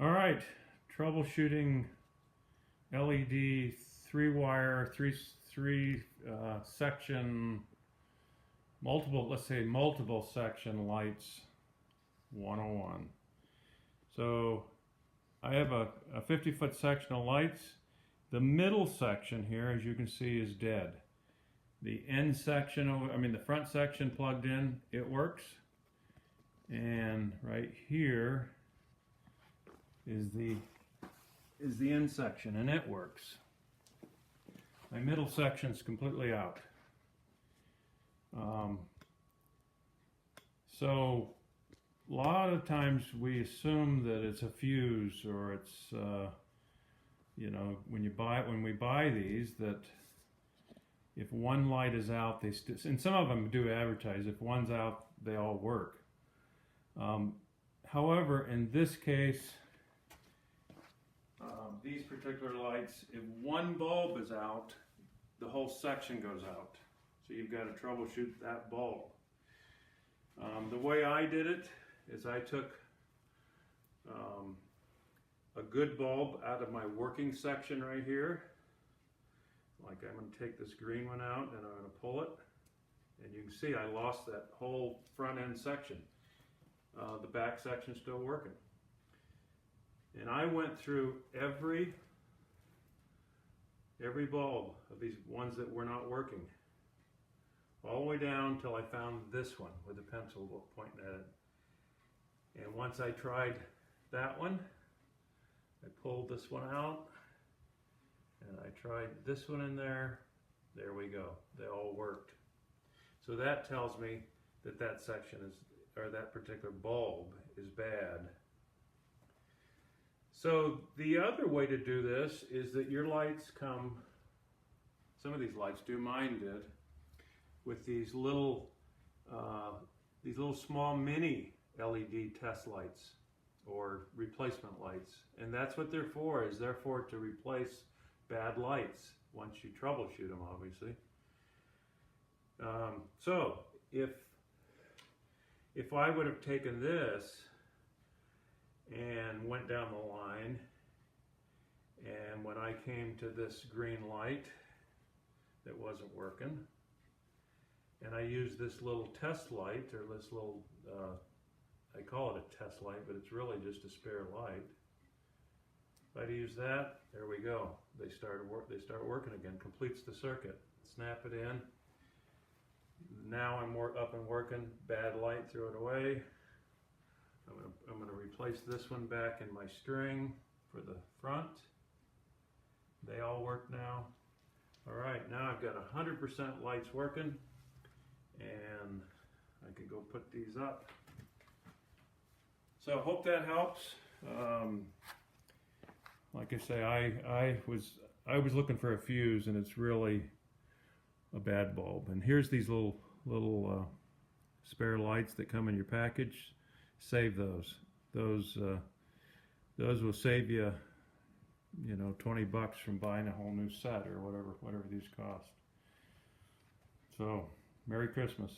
All right, troubleshooting LED three-wire, three section, multiple, let's say multiple section lights 101. So I have a 50-foot section of lights. The middle section here, as you can see, is dead. The end section, the front section plugged in, it works. And right here is the end section, and it works. My middle section's completely out. So a lot of times we assume that it's a fuse, or it's when we buy these, that if one light is out, and some of them do advertise, if one's out, they all work. However, in this case, these particular lights, if one bulb is out, the whole section goes out. So you've got to troubleshoot that bulb. The way I did it is I took a good bulb out of my working section right here. Like, I'm going to take this green one out and I'm going to pull it. And you can see I lost that whole front end section. The back section's still working. And I went through every bulb of these ones that were not working, all the way down till I found this one with the pencil pointing at it. And once I tried that one, I pulled this one out, and I tried this one in there. There we go. They all worked. So that tells me that that section is, or that particular bulb is bad. So the other way to do this is that your lights come, some of these lights do, mine did, with these little small mini LED test lights or replacement lights. And that's what they're for, is they're for to replace bad lights once you troubleshoot them, obviously. So if I would have taken this and went down the line, and when I came to this green light that wasn't working, and I used this little test light, or this little, I call it a test light, but it's really just a spare light. If I'd use that, there we go. They start working again, completes the circuit. Snap it in. Now I'm up and working. Bad light, throw it away. I'm going to replace this one back in my string for the front. They all work now. All right, now I've got 100% lights working, and I can go put these up. So I hope that helps. Like I say, I was looking for a fuse, and it's really a bad bulb. And here's these little spare lights that come in your package. Save those. Those will save you, $20 from buying a whole new set, or whatever these cost. So, Merry Christmas.